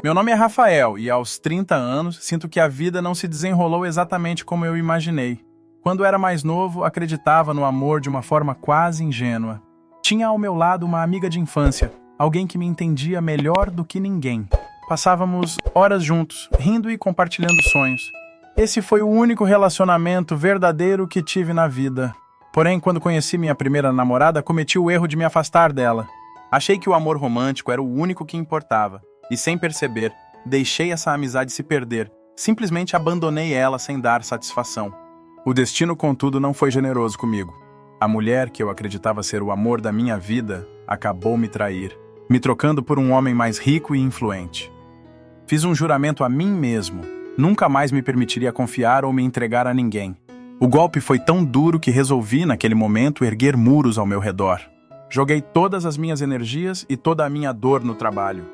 Meu nome é Rafael e aos 30 anos sinto que a vida não se desenrolou exatamente como eu imaginei. Quando era mais novo, acreditava no amor de uma forma quase ingênua. Tinha ao meu lado uma amiga de infância, alguém que me entendia melhor do que ninguém. Passávamos horas juntos, rindo e compartilhando sonhos. Esse foi o único relacionamento verdadeiro que tive na vida. Porém, quando conheci minha primeira namorada, cometi o erro de me afastar dela. Achei que o amor romântico era o único que importava. E sem perceber, deixei essa amizade se perder. Simplesmente abandonei ela sem dar satisfação. O destino, contudo, não foi generoso comigo. A mulher que eu acreditava ser o amor da minha vida acabou me trair, me trocando por um homem mais rico e influente. Fiz um juramento a mim mesmo. Nunca mais me permitiria confiar ou me entregar a ninguém. O golpe foi tão duro que resolvi, naquele momento, erguer muros ao meu redor. Joguei todas as minhas energias e toda a minha dor no trabalho.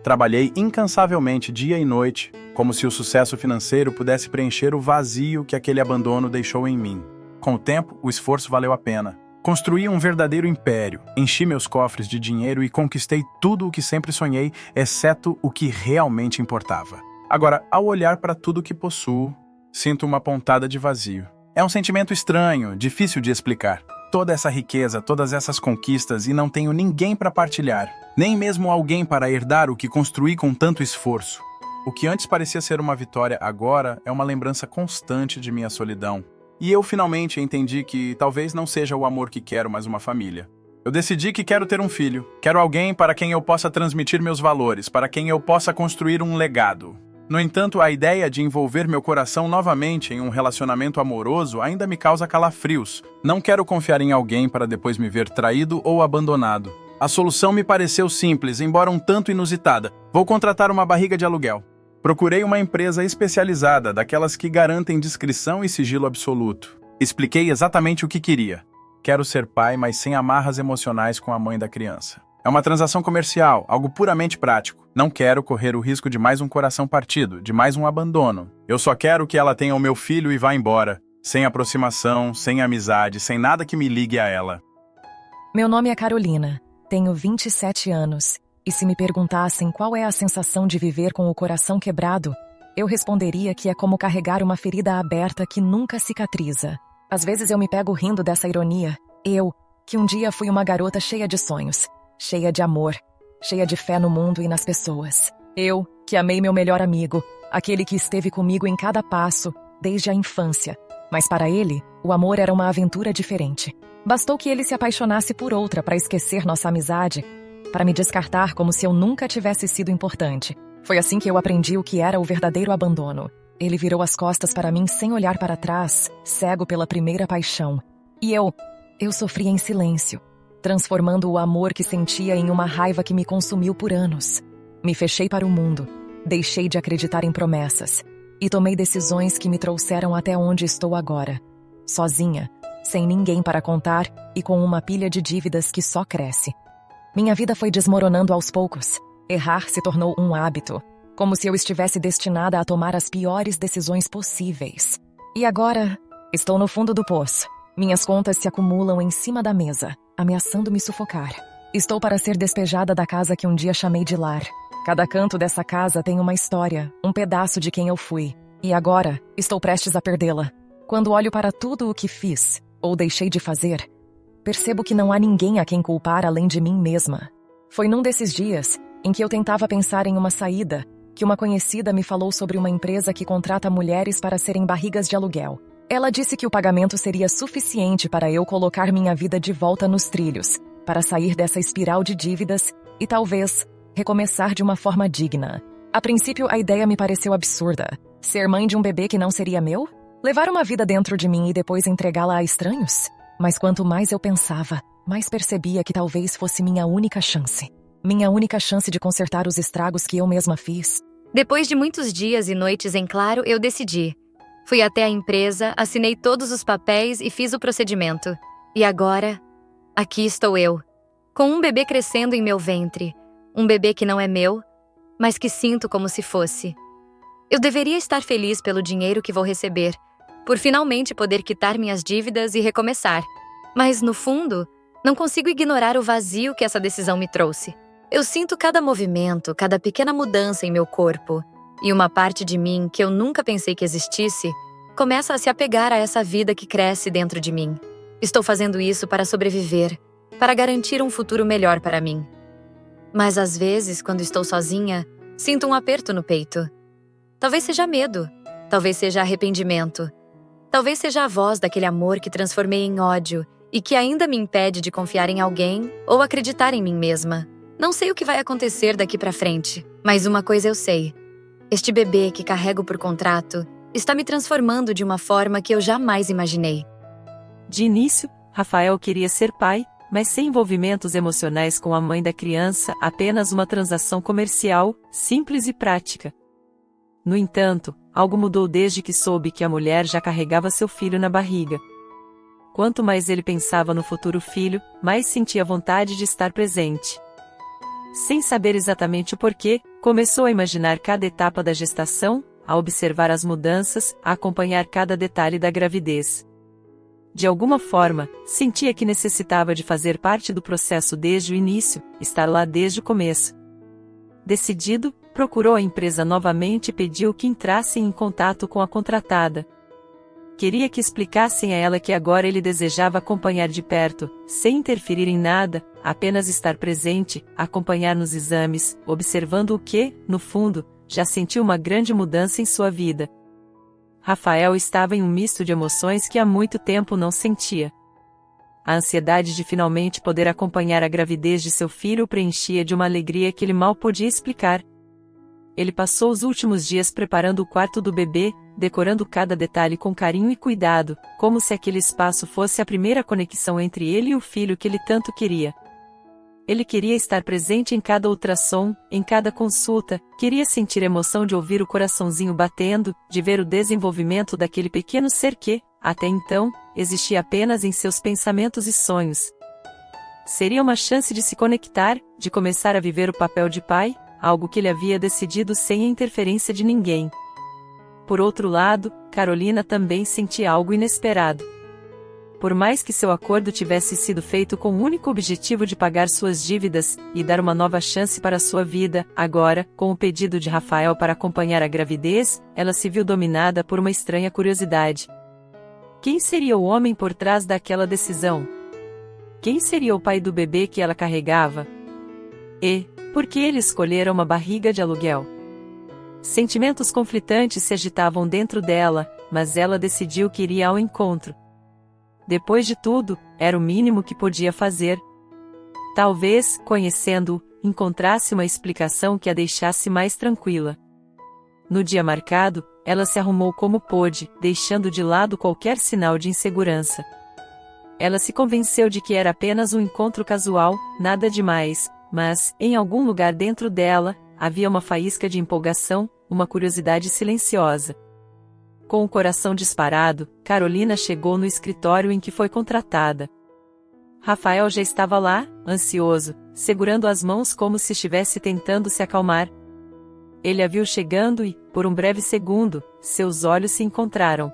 Trabalhei incansavelmente dia e noite, como se o sucesso financeiro pudesse preencher o vazio que aquele abandono deixou em mim. Com o tempo, o esforço valeu a pena. Construí um verdadeiro império, enchi meus cofres de dinheiro e conquistei tudo o que sempre sonhei, exceto o que realmente importava. Agora, ao olhar para tudo que possuo, sinto uma pontada de vazio. É um sentimento estranho, difícil de explicar. Toda essa riqueza, todas essas conquistas e não tenho ninguém para partilhar. Nem mesmo alguém para herdar o que construí com tanto esforço. O que antes parecia ser uma vitória agora é uma lembrança constante de minha solidão. E eu finalmente entendi que talvez não seja o amor que quero, mas uma família. Eu decidi que quero ter um filho. Quero alguém para quem eu possa transmitir meus valores, para quem eu possa construir um legado. No entanto, a ideia de envolver meu coração novamente em um relacionamento amoroso ainda me causa calafrios. Não quero confiar em alguém para depois me ver traído ou abandonado. A solução me pareceu simples, embora um tanto inusitada. Vou contratar uma barriga de aluguel. Procurei uma empresa especializada, daquelas que garantem discrição e sigilo absoluto. Expliquei exatamente o que queria. Quero ser pai, mas sem amarras emocionais com a mãe da criança. É uma transação comercial, algo puramente prático. Não quero correr o risco de mais um coração partido, de mais um abandono. Eu só quero que ela tenha o meu filho e vá embora. Sem aproximação, sem amizade, sem nada que me ligue a ela. Meu nome é Carolina. Tenho 27 anos. E se me perguntassem qual é a sensação de viver com o coração quebrado, eu responderia que é como carregar uma ferida aberta que nunca cicatriza. Às vezes eu me pego rindo dessa ironia. Eu, que um dia fui uma garota cheia de sonhos, cheia de amor, cheia de fé no mundo e nas pessoas. Eu, que amei meu melhor amigo, aquele que esteve comigo em cada passo, desde a infância. Mas para ele, o amor era uma aventura diferente. Bastou que ele se apaixonasse por outra para esquecer nossa amizade, para me descartar como se eu nunca tivesse sido importante. Foi assim que eu aprendi o que era o verdadeiro abandono. Ele virou as costas para mim sem olhar para trás, cego pela primeira paixão. E eu sofria em silêncio, transformando o amor que sentia em uma raiva que me consumiu por anos. Me fechei para o mundo, deixei de acreditar em promessas e tomei decisões que me trouxeram até onde estou agora. Sozinha, sem ninguém para contar e com uma pilha de dívidas que só cresce. Minha vida foi desmoronando aos poucos. Errar se tornou um hábito, como se eu estivesse destinada a tomar as piores decisões possíveis. E agora, estou no fundo do poço. Minhas contas se acumulam em cima da mesa, ameaçando me sufocar. Estou para ser despejada da casa que um dia chamei de lar. Cada canto dessa casa tem uma história, um pedaço de quem eu fui. E agora, estou prestes a perdê-la. Quando olho para tudo o que fiz, ou deixei de fazer, percebo que não há ninguém a quem culpar além de mim mesma. Foi num desses dias, em que eu tentava pensar em uma saída, que uma conhecida me falou sobre uma empresa que contrata mulheres para serem barrigas de aluguel. Ela disse que o pagamento seria suficiente para eu colocar minha vida de volta nos trilhos, para sair dessa espiral de dívidas e talvez recomeçar de uma forma digna. A princípio, a ideia me pareceu absurda. Ser mãe de um bebê que não seria meu? Levar uma vida dentro de mim e depois entregá-la a estranhos? Mas quanto mais eu pensava, mais percebia que talvez fosse minha única chance. Minha única chance de consertar os estragos que eu mesma fiz. Depois de muitos dias e noites em claro, eu decidi. Fui até a empresa, assinei todos os papéis e fiz o procedimento. E agora, aqui estou eu, com um bebê crescendo em meu ventre. Um bebê que não é meu, mas que sinto como se fosse. Eu deveria estar feliz pelo dinheiro que vou receber, por finalmente poder quitar minhas dívidas e recomeçar. Mas, no fundo, não consigo ignorar o vazio que essa decisão me trouxe. Eu sinto cada movimento, cada pequena mudança em meu corpo, e uma parte de mim que eu nunca pensei que existisse começa a se apegar a essa vida que cresce dentro de mim. Estou fazendo isso para sobreviver, para garantir um futuro melhor para mim. Mas às vezes, quando estou sozinha, sinto um aperto no peito. Talvez seja medo, talvez seja arrependimento, talvez seja a voz daquele amor que transformei em ódio e que ainda me impede de confiar em alguém ou acreditar em mim mesma. Não sei o que vai acontecer daqui para frente, mas uma coisa eu sei. Este bebê que carrego por contrato está me transformando de uma forma que eu jamais imaginei. De início, Rafael queria ser pai, mas sem envolvimentos emocionais com a mãe da criança, apenas uma transação comercial, simples e prática. No entanto, algo mudou desde que soube que a mulher já carregava seu filho na barriga. Quanto mais ele pensava no futuro filho, mais sentia vontade de estar presente. Sem saber exatamente o porquê, começou a imaginar cada etapa da gestação, a observar as mudanças, a acompanhar cada detalhe da gravidez. De alguma forma, sentia que necessitava de fazer parte do processo desde o início, estar lá desde o começo. Decidido, procurou a empresa novamente e pediu que entrassem em contato com a contratada. Queria que explicassem a ela que agora ele desejava acompanhar de perto, sem interferir em nada, apenas estar presente, acompanhar nos exames, observando o que, no fundo, já sentiu uma grande mudança em sua vida. Rafael estava em um misto de emoções que há muito tempo não sentia. A ansiedade de finalmente poder acompanhar a gravidez de seu filho o preenchia de uma alegria que ele mal podia explicar. Ele passou os últimos dias preparando o quarto do bebê, decorando cada detalhe com carinho e cuidado, como se aquele espaço fosse a primeira conexão entre ele e o filho que ele tanto queria. Ele queria estar presente em cada ultrassom, em cada consulta, queria sentir a emoção de ouvir o coraçãozinho batendo, de ver o desenvolvimento daquele pequeno ser que, até então, existia apenas em seus pensamentos e sonhos. Seria uma chance de se conectar, de começar a viver o papel de pai, algo que ele havia decidido sem a interferência de ninguém. Por outro lado, Carolina também sentia algo inesperado. Por mais que seu acordo tivesse sido feito com o único objetivo de pagar suas dívidas e dar uma nova chance para sua vida, agora, com o pedido de Rafael para acompanhar a gravidez, ela se viu dominada por uma estranha curiosidade. Quem seria o homem por trás daquela decisão? Quem seria o pai do bebê que ela carregava? E, por que ele escolhera uma barriga de aluguel? Sentimentos conflitantes se agitavam dentro dela, mas ela decidiu que iria ao encontro. Depois de tudo, era o mínimo que podia fazer. Talvez, conhecendo-o, encontrasse uma explicação que a deixasse mais tranquila. No dia marcado, ela se arrumou como pôde, deixando de lado qualquer sinal de insegurança. Ela se convenceu de que era apenas um encontro casual, nada demais, mas, em algum lugar dentro dela, havia uma faísca de empolgação, uma curiosidade silenciosa. Com o coração disparado, Carolina chegou no escritório em que foi contratada. Rafael já estava lá, ansioso, segurando as mãos como se estivesse tentando se acalmar. Ele a viu chegando e, por um breve segundo, seus olhos se encontraram.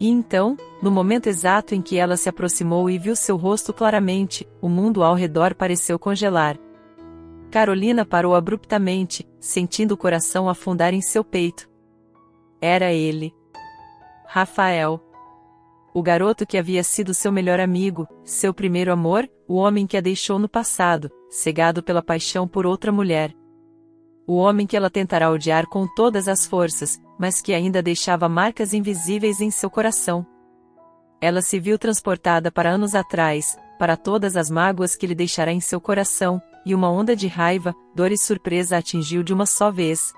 E então, no momento exato em que ela se aproximou e viu seu rosto claramente, o mundo ao redor pareceu congelar. Carolina parou abruptamente, sentindo o coração afundar em seu peito. Era ele. Rafael. O garoto que havia sido seu melhor amigo, seu primeiro amor, o homem que a deixou no passado, cegado pela paixão por outra mulher. O homem que ela tentará odiar com todas as forças, mas que ainda deixava marcas invisíveis em seu coração. Ela se viu transportada para anos atrás, para todas as mágoas que ele deixará em seu coração, e uma onda de raiva, dor e surpresa a atingiu de uma só vez.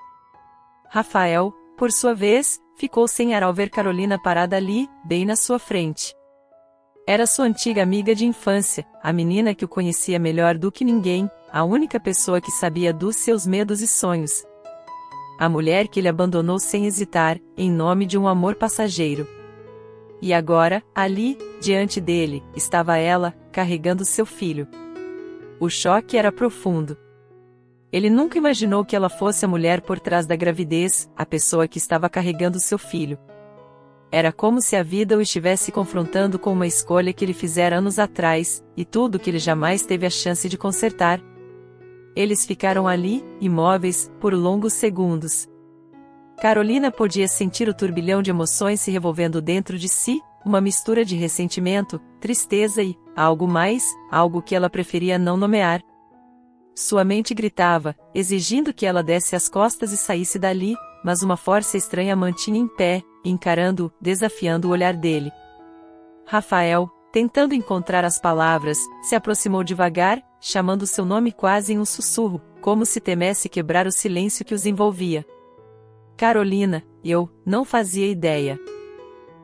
Rafael, por sua vez, ficou sem ar ao ver Carolina parada ali, bem na sua frente. Era sua antiga amiga de infância, a menina que o conhecia melhor do que ninguém, a única pessoa que sabia dos seus medos e sonhos. A mulher que ele abandonou sem hesitar, em nome de um amor passageiro. E agora, ali, diante dele, estava ela, carregando seu filho. O choque era profundo. Ele nunca imaginou que ela fosse a mulher por trás da gravidez, a pessoa que estava carregando seu filho. Era como se a vida o estivesse confrontando com uma escolha que ele fizera anos atrás, e tudo que ele jamais teve a chance de consertar. Eles ficaram ali, imóveis, por longos segundos. Carolina podia sentir o turbilhão de emoções se revolvendo dentro de si, uma mistura de ressentimento, tristeza e, algo mais, algo que ela preferia não nomear. Sua mente gritava, exigindo que ela desse as costas e saísse dali, mas uma força estranha a mantinha em pé, encarando-o, desafiando o olhar dele. Rafael, tentando encontrar as palavras, se aproximou devagar, chamando seu nome quase em um sussurro, como se temesse quebrar o silêncio que os envolvia. Carolina, eu não fazia ideia.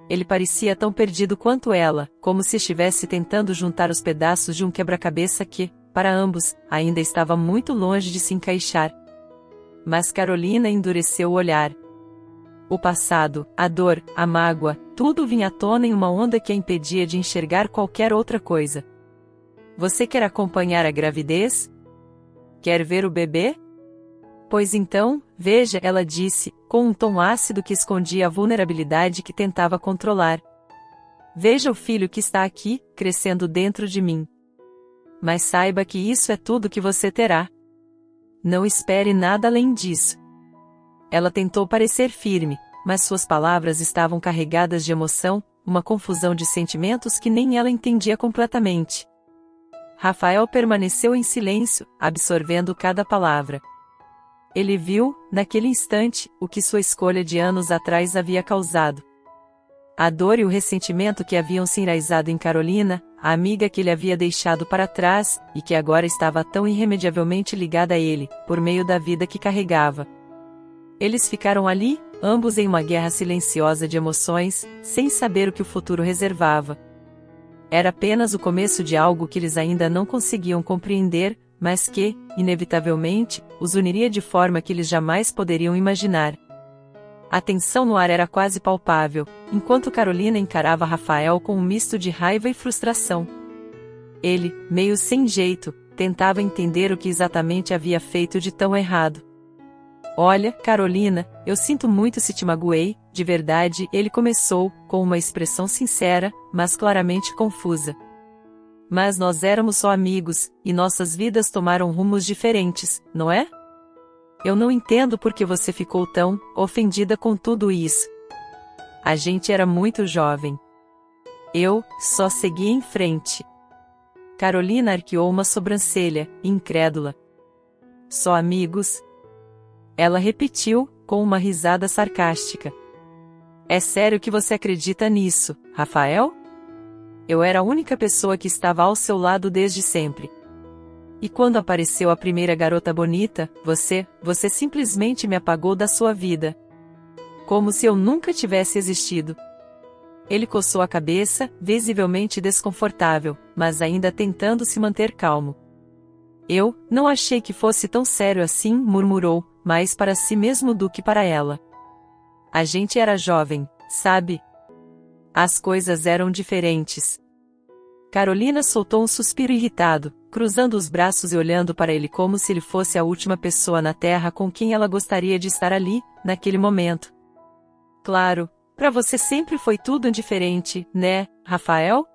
Ele parecia tão perdido quanto ela, como se estivesse tentando juntar os pedaços de um quebra-cabeça que, para ambos, ainda estava muito longe de se encaixar. Mas Carolina endureceu o olhar. O passado, a dor, a mágoa, tudo vinha à tona em uma onda que a impedia de enxergar qualquer outra coisa. Você quer acompanhar a gravidez? Quer ver o bebê? Pois então, veja, ela disse, com um tom ácido que escondia a vulnerabilidade que tentava controlar. Veja o filho que está aqui, crescendo dentro de mim. Mas saiba que isso é tudo que você terá. Não espere nada além disso. Ela tentou parecer firme, mas suas palavras estavam carregadas de emoção, uma confusão de sentimentos que nem ela entendia completamente. Rafael permaneceu em silêncio, absorvendo cada palavra. Ele viu, naquele instante, o que sua escolha de anos atrás havia causado. A dor e o ressentimento que haviam se enraizado em Carolina, a amiga que ele havia deixado para trás, e que agora estava tão irremediavelmente ligada a ele, por meio da vida que carregava. Eles ficaram ali, ambos em uma guerra silenciosa de emoções, sem saber o que o futuro reservava. Era apenas o começo de algo que eles ainda não conseguiam compreender, mas que, inevitavelmente, os uniria de forma que eles jamais poderiam imaginar. A tensão no ar era quase palpável, enquanto Carolina encarava Rafael com um misto de raiva e frustração. Ele, meio sem jeito, tentava entender o que exatamente havia feito de tão errado. Olha, Carolina, eu sinto muito se te magoei, de verdade, ele começou, com uma expressão sincera, mas claramente confusa. Mas nós éramos só amigos, e nossas vidas tomaram rumos diferentes, não é? Eu não entendo por que você ficou tão ofendida com tudo isso. A gente era muito jovem. Eu só segui em frente. Carolina arqueou uma sobrancelha, incrédula. Só amigos? Ela repetiu, com uma risada sarcástica. É sério que você acredita nisso, Rafael? Eu era a única pessoa que estava ao seu lado desde sempre. E quando apareceu a primeira garota bonita, você simplesmente me apagou da sua vida. Como se eu nunca tivesse existido. Ele coçou a cabeça, visivelmente desconfortável, mas ainda tentando se manter calmo. Eu não achei que fosse tão sério assim, murmurou, mais para si mesmo do que para ela. A gente era jovem, sabe? As coisas eram diferentes. Carolina soltou um suspiro irritado, cruzando os braços e olhando para ele como se ele fosse a última pessoa na Terra com quem ela gostaria de estar ali, naquele momento. Claro, para você sempre foi tudo indiferente, né, Rafael?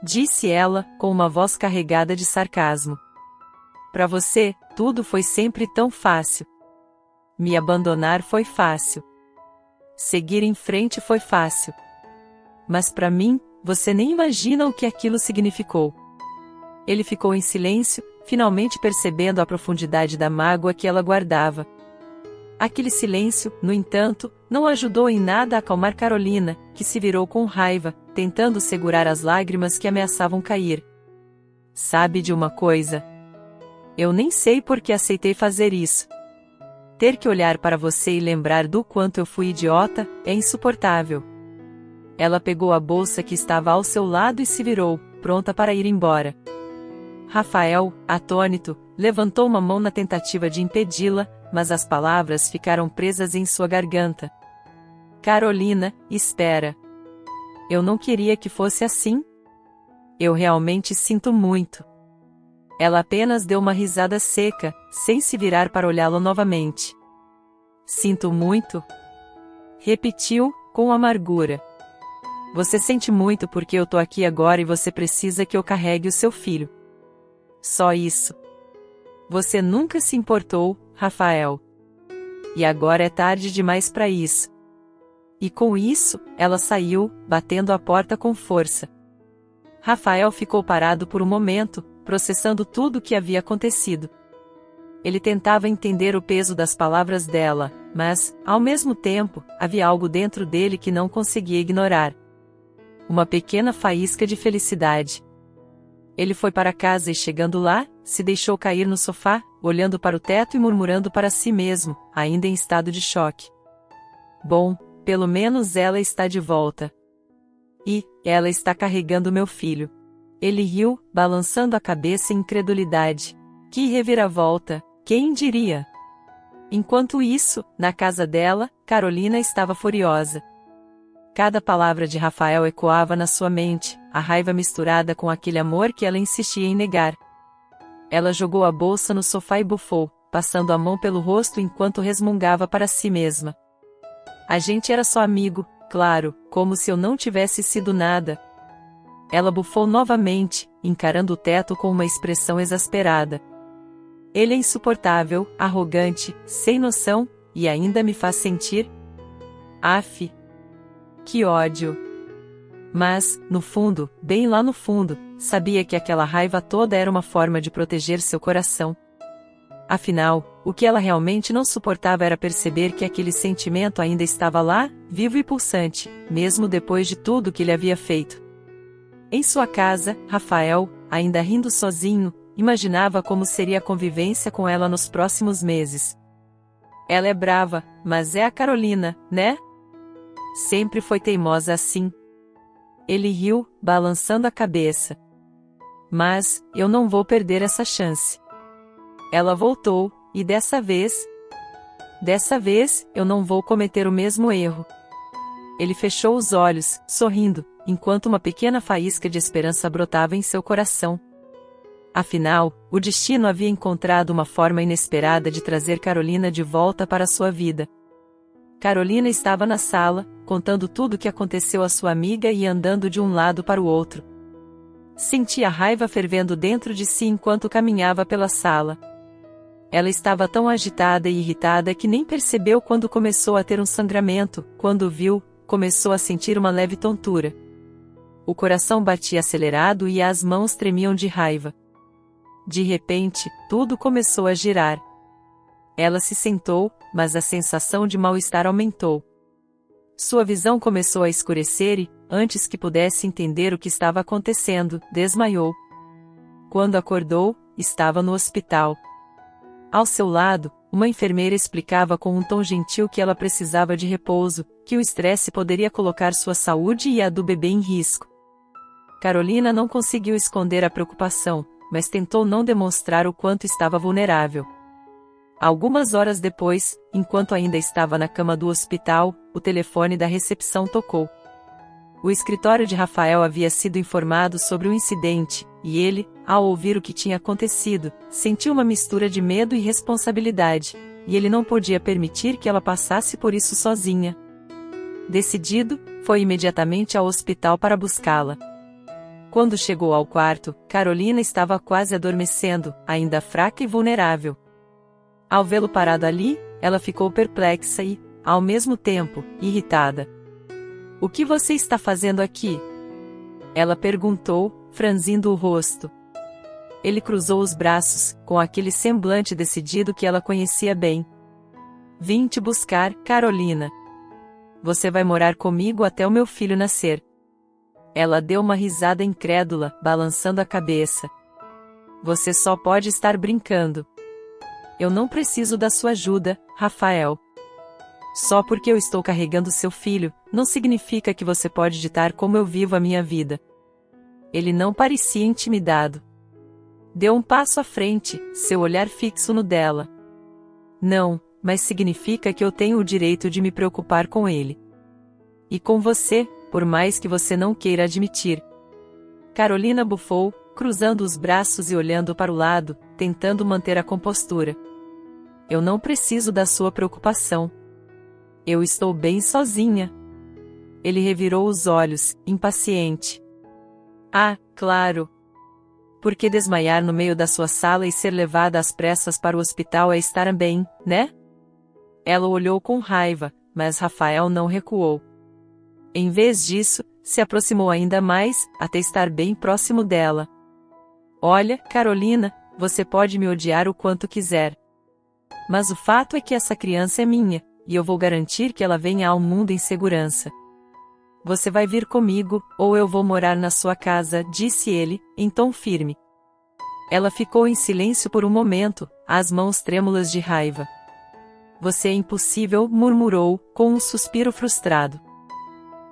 Disse ela, com uma voz carregada de sarcasmo. Para você, tudo foi sempre tão fácil. Me abandonar foi fácil. Seguir em frente foi fácil. Mas para mim, você nem imagina o que aquilo significou. Ele ficou em silêncio, finalmente percebendo a profundidade da mágoa que ela guardava. Aquele silêncio, no entanto, não ajudou em nada a acalmar Carolina, que se virou com raiva, tentando segurar as lágrimas que ameaçavam cair. Sabe de uma coisa? Eu nem sei por que aceitei fazer isso. Ter que olhar para você e lembrar do quanto eu fui idiota, é insuportável. Ela pegou a bolsa que estava ao seu lado e se virou, pronta para ir embora. Rafael, atônito, levantou uma mão na tentativa de impedi-la, mas as palavras ficaram presas em sua garganta. Carolina, espera. Eu não queria que fosse assim. Eu realmente sinto muito. Ela apenas deu uma risada seca, sem se virar para olhá-lo novamente. Sinto muito? Repetiu, com amargura. Você sente muito porque eu tô aqui agora e você precisa que eu carregue o seu filho. Só isso. Você nunca se importou, Rafael. E agora é tarde demais para isso. E com isso, ela saiu, batendo a porta com força. Rafael ficou parado por um momento, processando tudo o que havia acontecido. Ele tentava entender o peso das palavras dela, mas, ao mesmo tempo, havia algo dentro dele que não conseguia ignorar. Uma pequena faísca de felicidade. Ele foi para casa e, chegando lá, se deixou cair no sofá, olhando para o teto e murmurando para si mesmo, ainda em estado de choque. Bom, pelo menos ela está de volta. E ela está carregando meu filho. Ele riu, balançando a cabeça em incredulidade. Que reviravolta, quem diria? Enquanto isso, na casa dela, Carolina estava furiosa. Cada palavra de Rafael ecoava na sua mente, a raiva misturada com aquele amor que ela insistia em negar. Ela jogou a bolsa no sofá e bufou, passando a mão pelo rosto enquanto resmungava para si mesma. A gente era só amigo, claro, como se eu não tivesse sido nada. Ela bufou novamente, encarando o teto com uma expressão exasperada. Ele é insuportável, arrogante, sem noção, e ainda me faz sentir... Aff! Que ódio! Mas, no fundo, bem lá no fundo, sabia que aquela raiva toda era uma forma de proteger seu coração. Afinal, o que ela realmente não suportava era perceber que aquele sentimento ainda estava lá, vivo e pulsante, mesmo depois de tudo que ele havia feito. Em sua casa, Rafael, ainda rindo sozinho, imaginava como seria a convivência com ela nos próximos meses. Ela é brava, mas é a Carolina, né? Sempre foi teimosa assim. Ele riu, balançando a cabeça. Mas, eu não vou perder essa chance. Ela voltou, e dessa vez, eu não vou cometer o mesmo erro. Ele fechou os olhos, sorrindo, enquanto uma pequena faísca de esperança brotava em seu coração. Afinal, o destino havia encontrado uma forma inesperada de trazer Carolina de volta para sua vida. Carolina estava na sala, contando tudo o que aconteceu à sua amiga e andando de um lado para o outro. Sentia a raiva fervendo dentro de si enquanto caminhava pela sala. Ela estava tão agitada e irritada que nem percebeu quando começou a ter um sangramento, quando viu, começou a sentir uma leve tontura. O coração batia acelerado e as mãos tremiam de raiva. De repente, tudo começou a girar. Ela se sentou, mas a sensação de mal-estar aumentou. Sua visão começou a escurecer e, antes que pudesse entender o que estava acontecendo, desmaiou. Quando acordou, estava no hospital. Ao seu lado, uma enfermeira explicava com um tom gentil que ela precisava de repouso, que o estresse poderia colocar sua saúde e a do bebê em risco. Carolina não conseguiu esconder a preocupação, mas tentou não demonstrar o quanto estava vulnerável. Algumas horas depois, enquanto ainda estava na cama do hospital, o telefone da recepção tocou. O escritório de Rafael havia sido informado sobre o incidente, e ele, ao ouvir o que tinha acontecido, sentiu uma mistura de medo e responsabilidade, e ele não podia permitir que ela passasse por isso sozinha. Decidido, foi imediatamente ao hospital para buscá-la. Quando chegou ao quarto, Carolina estava quase adormecendo, ainda fraca e vulnerável. Ao vê-lo parado ali, ela ficou perplexa e, ao mesmo tempo, irritada. "O que você está fazendo aqui?" ela perguntou, franzindo o rosto. Ele cruzou os braços, com aquele semblante decidido que ela conhecia bem. "Vim te buscar, Carolina. Você vai morar comigo até o meu filho nascer." Ela deu uma risada incrédula, balançando a cabeça. "Você só pode estar brincando. Eu não preciso da sua ajuda, Rafael. Só porque eu estou carregando seu filho, não significa que você pode ditar como eu vivo a minha vida." Ele não parecia intimidado. Deu um passo à frente, seu olhar fixo no dela. "Não, mas significa que eu tenho o direito de me preocupar com ele. E com você, por mais que você não queira admitir." Carolina bufou, cruzando os braços e olhando para o lado, tentando manter a compostura. "Eu não preciso da sua preocupação. Eu estou bem sozinha." Ele revirou os olhos, impaciente. "Ah, claro. Por que desmaiar no meio da sua sala e ser levada às pressas para o hospital é estar bem, né? Ela olhou com raiva, mas Rafael não recuou. Em vez disso, se aproximou ainda mais, até estar bem próximo dela. Olha, Carolina, você pode me odiar o quanto quiser. Mas o fato é que essa criança é minha, e eu vou garantir que ela venha ao mundo em segurança. Você vai vir comigo, ou eu vou morar na sua casa, disse ele, em tom firme. Ela ficou em silêncio por um momento, as mãos trêmulas de raiva. Você é impossível, murmurou, com um suspiro frustrado.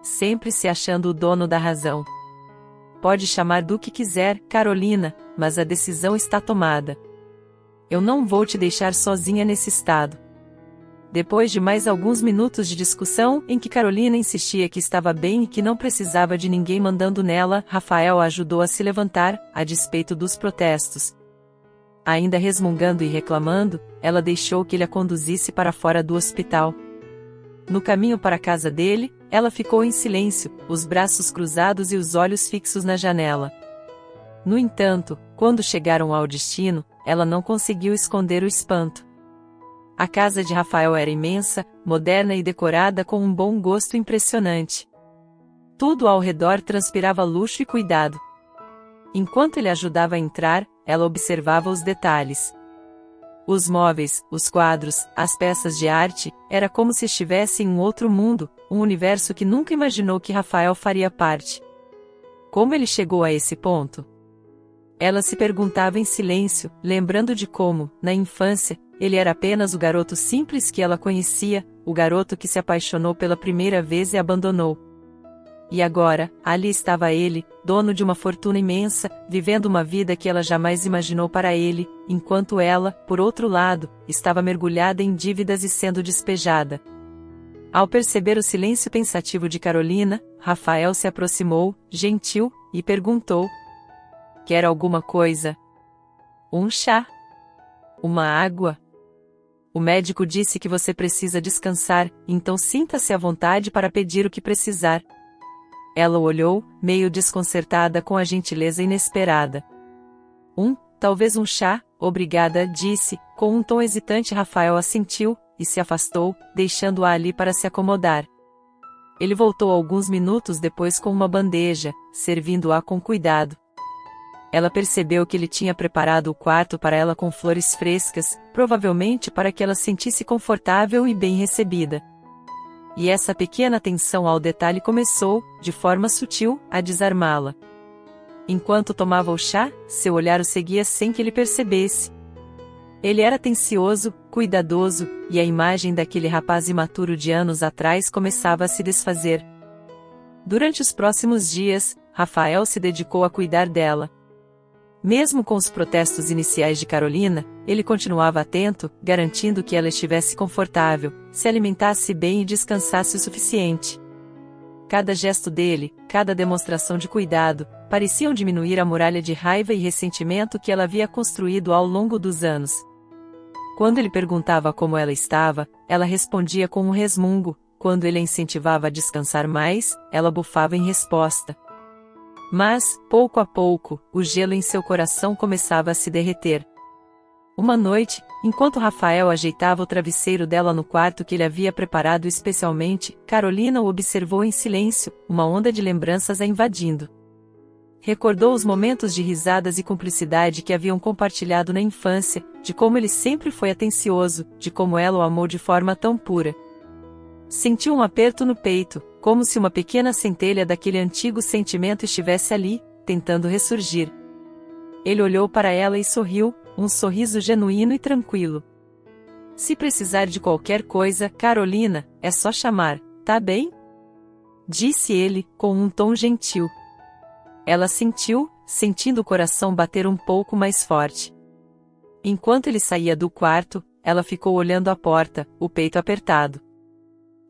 Sempre se achando o dono da razão. Pode chamar do que quiser, Carolina, mas a decisão está tomada. Eu não vou te deixar sozinha nesse estado. Depois de mais alguns minutos de discussão, em que Carolina insistia que estava bem e que não precisava de ninguém mandando nela, Rafael a ajudou a se levantar, a despeito dos protestos. Ainda resmungando e reclamando, ela deixou que ele a conduzisse para fora do hospital. No caminho para a casa dele, ela ficou em silêncio, os braços cruzados e os olhos fixos na janela. No entanto, quando chegaram ao destino, ela não conseguiu esconder o espanto. A casa de Rafael era imensa, moderna e decorada com um bom gosto impressionante. Tudo ao redor transpirava luxo e cuidado. Enquanto ele ajudava a entrar, ela observava os detalhes. Os móveis, os quadros, as peças de arte, era como se estivesse em um outro mundo, um universo que nunca imaginou que Rafael faria parte. Como ele chegou a esse ponto? Ela se perguntava em silêncio, lembrando de como, na infância, ele era apenas o garoto simples que ela conhecia, o garoto que se apaixonou pela primeira vez e abandonou. E agora, ali estava ele, dono de uma fortuna imensa, vivendo uma vida que ela jamais imaginou para ele, enquanto ela, por outro lado, estava mergulhada em dívidas e sendo despejada. Ao perceber o silêncio pensativo de Carolina, Rafael se aproximou, gentil, e perguntou: quer alguma coisa? Um chá? Uma água? O médico disse que você precisa descansar, então sinta-se à vontade para pedir o que precisar. Ela o olhou, meio desconcertada com a gentileza inesperada. Talvez um chá, obrigada, disse, com um tom hesitante. Rafael assentiu, e se afastou, deixando-a ali para se acomodar. Ele voltou alguns minutos depois com uma bandeja, servindo-a com cuidado. Ela percebeu que ele tinha preparado o quarto para ela com flores frescas, provavelmente para que ela se sentisse confortável e bem recebida. E essa pequena atenção ao detalhe começou, de forma sutil, a desarmá-la. Enquanto tomava o chá, seu olhar o seguia sem que ele percebesse. Ele era atencioso, cuidadoso, e a imagem daquele rapaz imaturo de anos atrás começava a se desfazer. Durante os próximos dias, Rafael se dedicou a cuidar dela. Mesmo com os protestos iniciais de Carolina, ele continuava atento, garantindo que ela estivesse confortável, se alimentasse bem e descansasse o suficiente. Cada gesto dele, cada demonstração de cuidado, pareciam diminuir a muralha de raiva e ressentimento que ela havia construído ao longo dos anos. Quando ele perguntava como ela estava, ela respondia com um resmungo. Quando ele a incentivava a descansar mais, ela bufava em resposta. Mas, pouco a pouco, o gelo em seu coração começava a se derreter. Uma noite, enquanto Rafael ajeitava o travesseiro dela no quarto que ele havia preparado especialmente, Carolina o observou em silêncio, uma onda de lembranças a invadindo. Recordou os momentos de risadas e cumplicidade que haviam compartilhado na infância, de como ele sempre foi atencioso, de como ela o amou de forma tão pura. Sentiu um aperto no peito, como se uma pequena centelha daquele antigo sentimento estivesse ali, tentando ressurgir. Ele olhou para ela e sorriu, um sorriso genuíno e tranquilo. Se precisar de qualquer coisa, Carolina, é só chamar, tá bem? Disse ele, com um tom gentil. Ela sentiu, sentindo o coração bater um pouco mais forte. Enquanto ele saía do quarto, ela ficou olhando a porta, o peito apertado.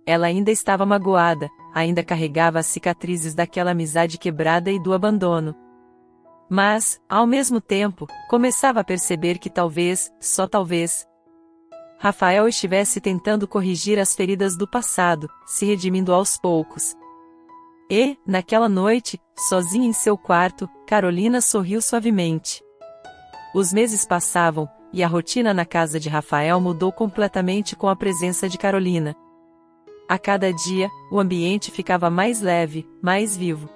Ela ainda estava magoada, ainda carregava as cicatrizes daquela amizade quebrada e do abandono. Mas, ao mesmo tempo, começava a perceber que talvez, só talvez, Rafael estivesse tentando corrigir as feridas do passado, se redimindo aos poucos. E, naquela noite, sozinha em seu quarto, Carolina sorriu suavemente. Os meses passavam, e a rotina na casa de Rafael mudou completamente com a presença de Carolina. A cada dia, o ambiente ficava mais leve, mais vivo.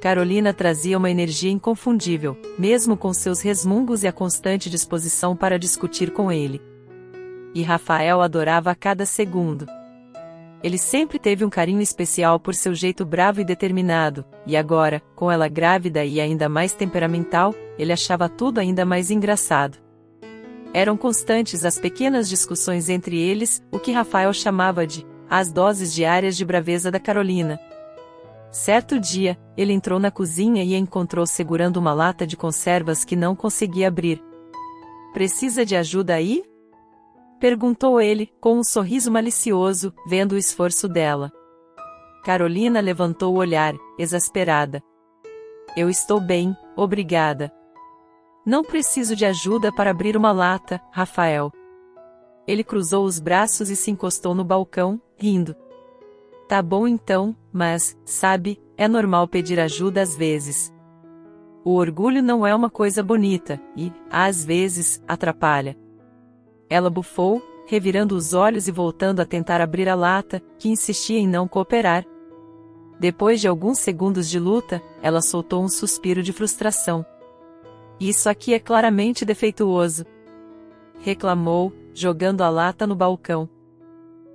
Carolina trazia uma energia inconfundível, mesmo com seus resmungos e a constante disposição para discutir com ele. E Rafael adorava a cada segundo. Ele sempre teve um carinho especial por seu jeito bravo e determinado, e agora, com ela grávida e ainda mais temperamental, ele achava tudo ainda mais engraçado. Eram constantes as pequenas discussões entre eles, o que Rafael chamava de as doses diárias de braveza da Carolina. Certo dia, ele entrou na cozinha e a encontrou segurando uma lata de conservas que não conseguia abrir. "Precisa de ajuda aí?" perguntou ele, com um sorriso malicioso, vendo o esforço dela. Carolina levantou o olhar, exasperada. "Eu estou bem, obrigada. Não preciso de ajuda para abrir uma lata, Rafael." Ele cruzou os braços e se encostou no balcão, rindo. "Tá bom então, mas, sabe, é normal pedir ajuda às vezes. O orgulho não é uma coisa bonita, e, às vezes, atrapalha." Ela bufou, revirando os olhos e voltando a tentar abrir a lata, que insistia em não cooperar. Depois de alguns segundos de luta, ela soltou um suspiro de frustração. "Isso aqui é claramente defeituoso", reclamou, jogando a lata no balcão.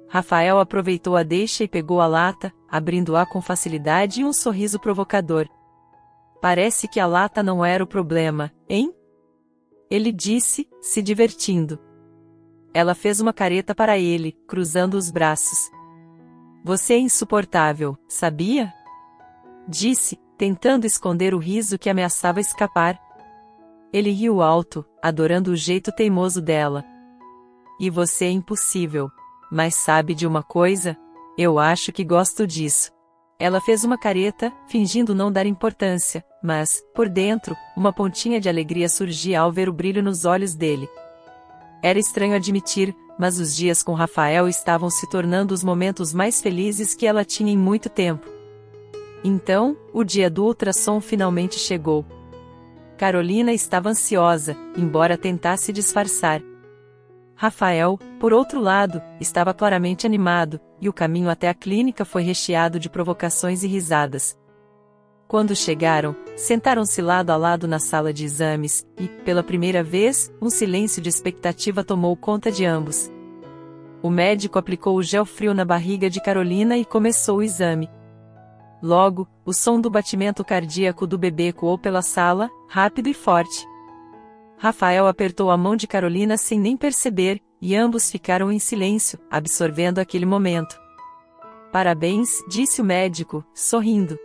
Rafael aproveitou a deixa e pegou a lata, abrindo-a com facilidade e um sorriso provocador. "Parece que a lata não era o problema, hein?" ele disse, se divertindo. Ela fez uma careta para ele, cruzando os braços. "Você é insuportável, sabia?" disse, tentando esconder o riso que ameaçava escapar. Ele riu alto, adorando o jeito teimoso dela. "E você é impossível. Mas sabe de uma coisa? Eu acho que gosto disso." Ela fez uma careta, fingindo não dar importância, mas, por dentro, uma pontinha de alegria surgia ao ver o brilho nos olhos dele. Era estranho admitir, mas os dias com Rafael estavam se tornando os momentos mais felizes que ela tinha em muito tempo. Então, o dia do ultrassom finalmente chegou. Carolina estava ansiosa, embora tentasse disfarçar. Rafael, por outro lado, estava claramente animado, e o caminho até a clínica foi recheado de provocações e risadas. Quando chegaram, sentaram-se lado a lado na sala de exames, e, pela primeira vez, um silêncio de expectativa tomou conta de ambos. O médico aplicou o gel frio na barriga de Carolina e começou o exame. Logo, o som do batimento cardíaco do bebê ecoou pela sala, rápido e forte. Rafael apertou a mão de Carolina sem nem perceber, e ambos ficaram em silêncio, absorvendo aquele momento. "Parabéns", disse o médico, sorrindo.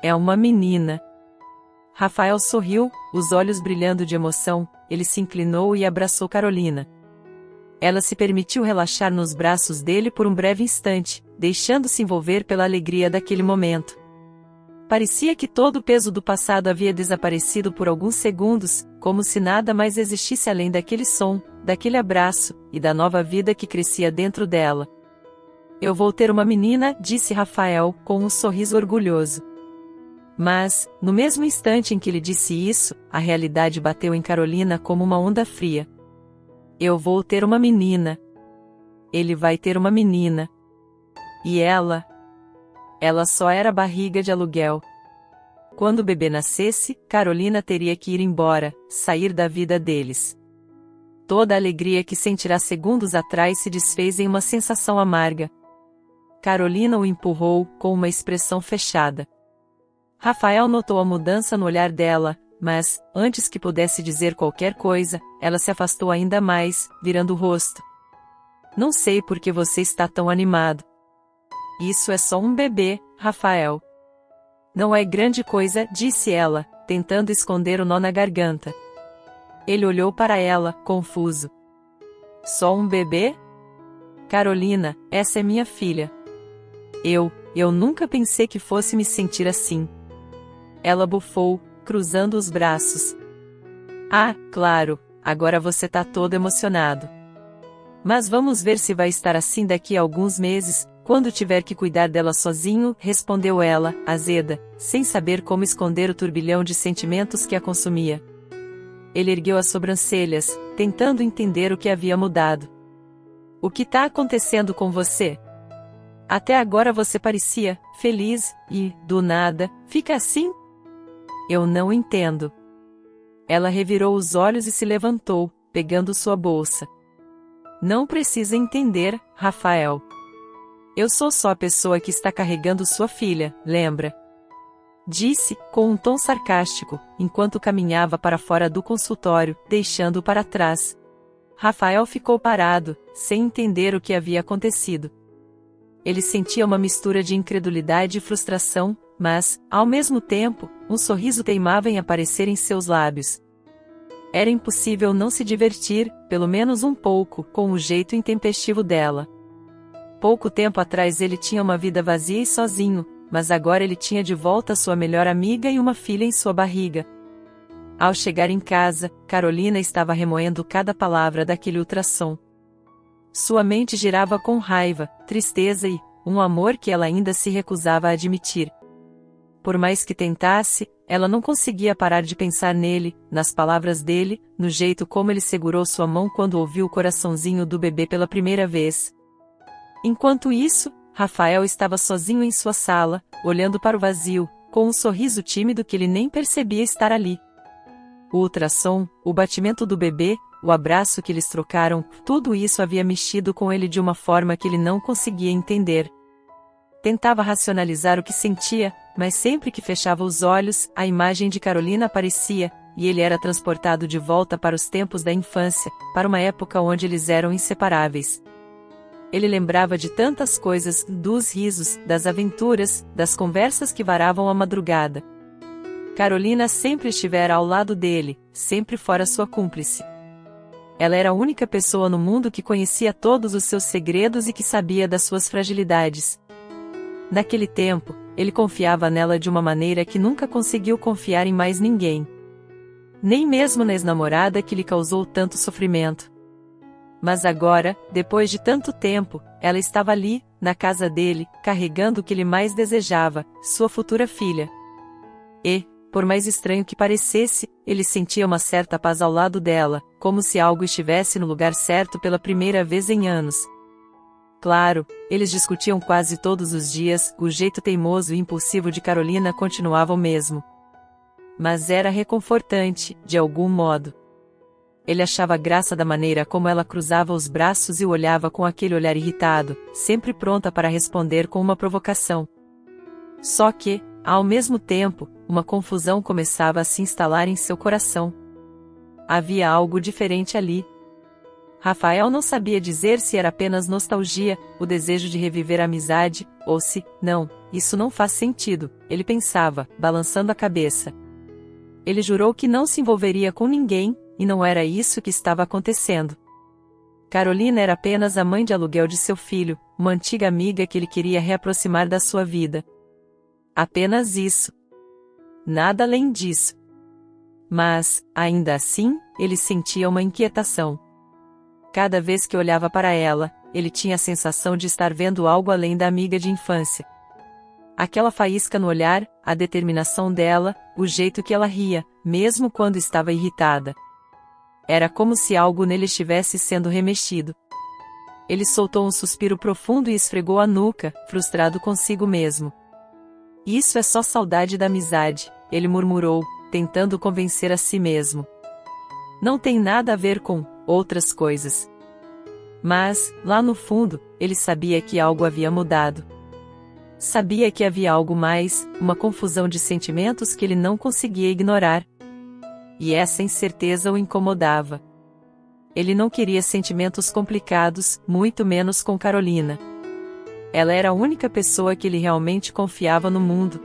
"É uma menina." Rafael sorriu, os olhos brilhando de emoção, ele se inclinou e abraçou Carolina. Ela se permitiu relaxar nos braços dele por um breve instante, deixando-se envolver pela alegria daquele momento. Parecia que todo o peso do passado havia desaparecido por alguns segundos, como se nada mais existisse além daquele som, daquele abraço, e da nova vida que crescia dentro dela. "Eu vou ter uma menina", disse Rafael, com um sorriso orgulhoso. Mas, no mesmo instante em que ele disse isso, a realidade bateu em Carolina como uma onda fria. "Eu vou ter uma menina. Ele vai ter uma menina. E ela? Ela só era barriga de aluguel." Quando o bebê nascesse, Carolina teria que ir embora, sair da vida deles. Toda a alegria que sentirá segundos atrás se desfez em uma sensação amarga. Carolina o empurrou, com uma expressão fechada. Rafael notou a mudança no olhar dela, mas, antes que pudesse dizer qualquer coisa, ela se afastou ainda mais, virando o rosto. "Não sei por que você está tão animado." "Isso é só um bebê, Rafael." "Não é grande coisa", disse ela, tentando esconder o nó na garganta. Ele olhou para ela, confuso. "Só um bebê? Carolina, essa é minha filha." Eu nunca pensei que fosse me sentir assim." Ela bufou, cruzando os braços. "Ah, claro, agora você tá todo emocionado." Mas vamos ver se vai estar assim daqui a alguns meses, quando tiver que cuidar dela sozinho, respondeu ela, azeda, sem saber como esconder o turbilhão de sentimentos que a consumia. Ele ergueu as sobrancelhas, tentando entender o que havia mudado. O que está acontecendo com você? Até agora você parecia feliz e, do nada, fica assim? Eu não entendo. Ela revirou os olhos e se levantou, pegando sua bolsa. Não precisa entender, Rafael. Eu sou só a pessoa que está carregando sua filha, lembra? Disse, com um tom sarcástico, enquanto caminhava para fora do consultório, deixando-o para trás. Rafael ficou parado, sem entender o que havia acontecido. Ele sentia uma mistura de incredulidade e frustração, mas, ao mesmo tempo, um sorriso teimava em aparecer em seus lábios. Era impossível não se divertir, pelo menos um pouco, com o jeito intempestivo dela. Pouco tempo atrás ele tinha uma vida vazia e sozinho, mas agora ele tinha de volta sua melhor amiga e uma filha em sua barriga. Ao chegar em casa, Carolina estava remoendo cada palavra daquele ultrassom. Sua mente girava com raiva, tristeza e um amor que ela ainda se recusava a admitir. Por mais que tentasse, ela não conseguia parar de pensar nele, nas palavras dele, no jeito como ele segurou sua mão quando ouviu o coraçãozinho do bebê pela primeira vez. Enquanto isso, Rafael estava sozinho em sua sala, olhando para o vazio, com um sorriso tímido que ele nem percebia estar ali. O ultrassom, o batimento do bebê, o abraço que eles trocaram, tudo isso havia mexido com ele de uma forma que ele não conseguia entender. Tentava racionalizar o que sentia, mas sempre que fechava os olhos, a imagem de Carolina aparecia, e ele era transportado de volta para os tempos da infância, para uma época onde eles eram inseparáveis. Ele lembrava de tantas coisas, dos risos, das aventuras, das conversas que varavam a madrugada. Carolina sempre estivera ao lado dele, sempre fora sua cúmplice. Ela era a única pessoa no mundo que conhecia todos os seus segredos e que sabia das suas fragilidades. Naquele tempo, ele confiava nela de uma maneira que nunca conseguiu confiar em mais ninguém. Nem mesmo na ex-namorada que lhe causou tanto sofrimento. Mas agora, depois de tanto tempo, ela estava ali, na casa dele, carregando o que ele mais desejava, sua futura filha. E, por mais estranho que parecesse, ele sentia uma certa paz ao lado dela, como se algo estivesse no lugar certo pela primeira vez em anos. Claro, eles discutiam quase todos os dias, o jeito teimoso e impulsivo de Carolina continuava o mesmo. Mas era reconfortante, de algum modo. Ele achava graça da maneira como ela cruzava os braços e o olhava com aquele olhar irritado, sempre pronta para responder com uma provocação. Só que, ao mesmo tempo, uma confusão começava a se instalar em seu coração. Havia algo diferente ali. Rafael não sabia dizer se era apenas nostalgia, o desejo de reviver a amizade, ou se, não, isso não faz sentido, ele pensava, balançando a cabeça. Ele jurou que não se envolveria com ninguém, e não era isso que estava acontecendo. Carolina era apenas a mãe de aluguel de seu filho, uma antiga amiga que ele queria reaproximar da sua vida. Apenas isso. Nada além disso. Mas, ainda assim, ele sentia uma inquietação. Cada vez que olhava para ela, ele tinha a sensação de estar vendo algo além da amiga de infância. Aquela faísca no olhar, a determinação dela, o jeito que ela ria, mesmo quando estava irritada. Era como se algo nele estivesse sendo remexido. Ele soltou um suspiro profundo e esfregou a nuca, frustrado consigo mesmo. Isso é só saudade da amizade, ele murmurou, tentando convencer a si mesmo. Não tem nada a ver com outras coisas. Mas, lá no fundo, ele sabia que algo havia mudado. Sabia que havia algo mais, uma confusão de sentimentos que ele não conseguia ignorar. E essa incerteza o incomodava. Ele não queria sentimentos complicados, muito menos com Carolina. Ela era a única pessoa que ele realmente confiava no mundo.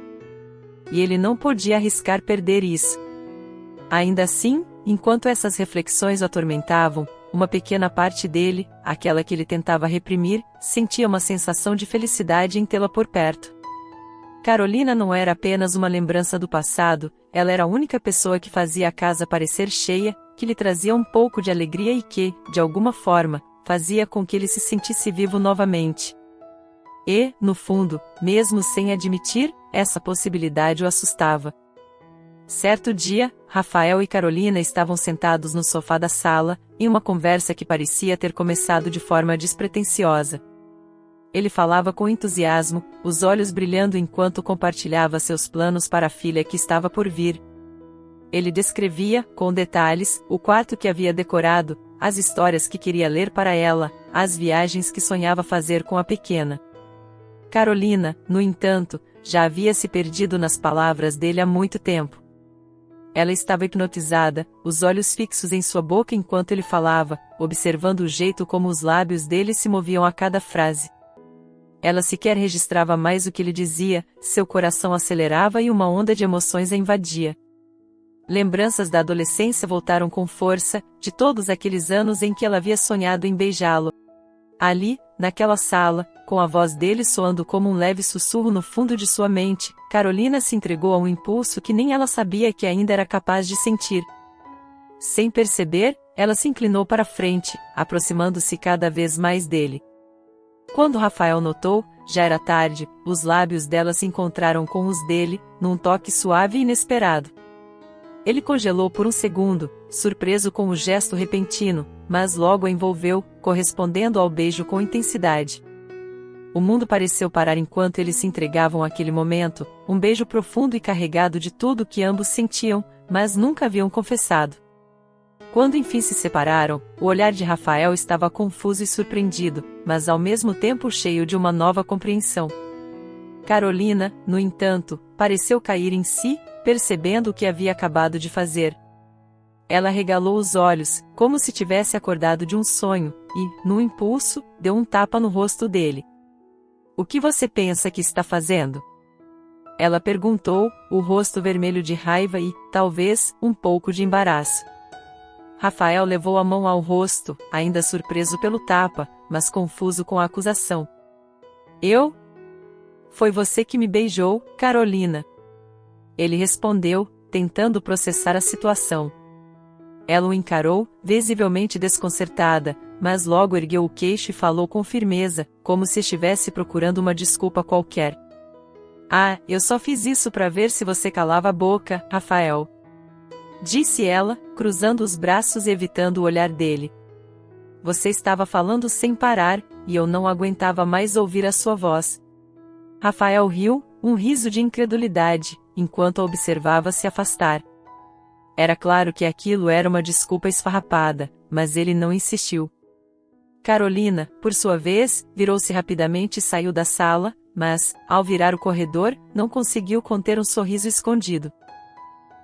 E ele não podia arriscar perder isso. Ainda assim, enquanto essas reflexões o atormentavam, uma pequena parte dele, aquela que ele tentava reprimir, sentia uma sensação de felicidade em tê-la por perto. Carolina não era apenas uma lembrança do passado, ela era a única pessoa que fazia a casa parecer cheia, que lhe trazia um pouco de alegria e que, de alguma forma, fazia com que ele se sentisse vivo novamente. E, no fundo, mesmo sem admitir, essa possibilidade o assustava. Certo dia, Rafael e Carolina estavam sentados no sofá da sala, em uma conversa que parecia ter começado de forma despretensiosa. Ele falava com entusiasmo, os olhos brilhando enquanto compartilhava seus planos para a filha que estava por vir. Ele descrevia, com detalhes, o quarto que havia decorado, as histórias que queria ler para ela, as viagens que sonhava fazer com a pequena. Carolina, no entanto, já havia se perdido nas palavras dele há muito tempo. Ela estava hipnotizada, os olhos fixos em sua boca enquanto ele falava, observando o jeito como os lábios dele se moviam a cada frase. Ela sequer registrava mais o que ele dizia, seu coração acelerava e uma onda de emoções a invadia. Lembranças da adolescência voltaram com força, de todos aqueles anos em que ela havia sonhado em beijá-lo. Ali, naquela sala, com a voz dele soando como um leve sussurro no fundo de sua mente, Carolina se entregou a um impulso que nem ela sabia que ainda era capaz de sentir. Sem perceber, ela se inclinou para frente, aproximando-se cada vez mais dele. Quando Rafael notou, já era tarde, os lábios dela se encontraram com os dele, num toque suave e inesperado. Ele congelou por um segundo, surpreso com o gesto repentino, mas logo a envolveu, correspondendo ao beijo com intensidade. O mundo pareceu parar enquanto eles se entregavam àquele momento, um beijo profundo e carregado de tudo que ambos sentiam, mas nunca haviam confessado. Quando enfim se separaram, o olhar de Rafael estava confuso e surpreendido, mas ao mesmo tempo cheio de uma nova compreensão. Carolina, no entanto, pareceu cair em si, percebendo o que havia acabado de fazer. Ela regalou os olhos, como se tivesse acordado de um sonho, e, num impulso, deu um tapa no rosto dele. "O que você pensa que está fazendo?" Ela perguntou, o rosto vermelho de raiva e, talvez, um pouco de embaraço. Rafael levou a mão ao rosto, ainda surpreso pelo tapa, mas confuso com a acusação. "Eu? Foi você que me beijou, Carolina." Ele respondeu, tentando processar a situação. Ela o encarou, visivelmente desconcertada, mas logo ergueu o queixo e falou com firmeza, como se estivesse procurando uma desculpa qualquer. "Ah, eu só fiz isso para ver se você calava a boca, Rafael," disse ela, cruzando os braços e evitando o olhar dele. "Você estava falando sem parar, e eu não aguentava mais ouvir a sua voz." Rafael riu, um riso de incredulidade, enquanto a observava se afastar. Era claro que aquilo era uma desculpa esfarrapada, mas ele não insistiu. Carolina, por sua vez, virou-se rapidamente e saiu da sala, mas, ao virar o corredor, não conseguiu conter um sorriso escondido.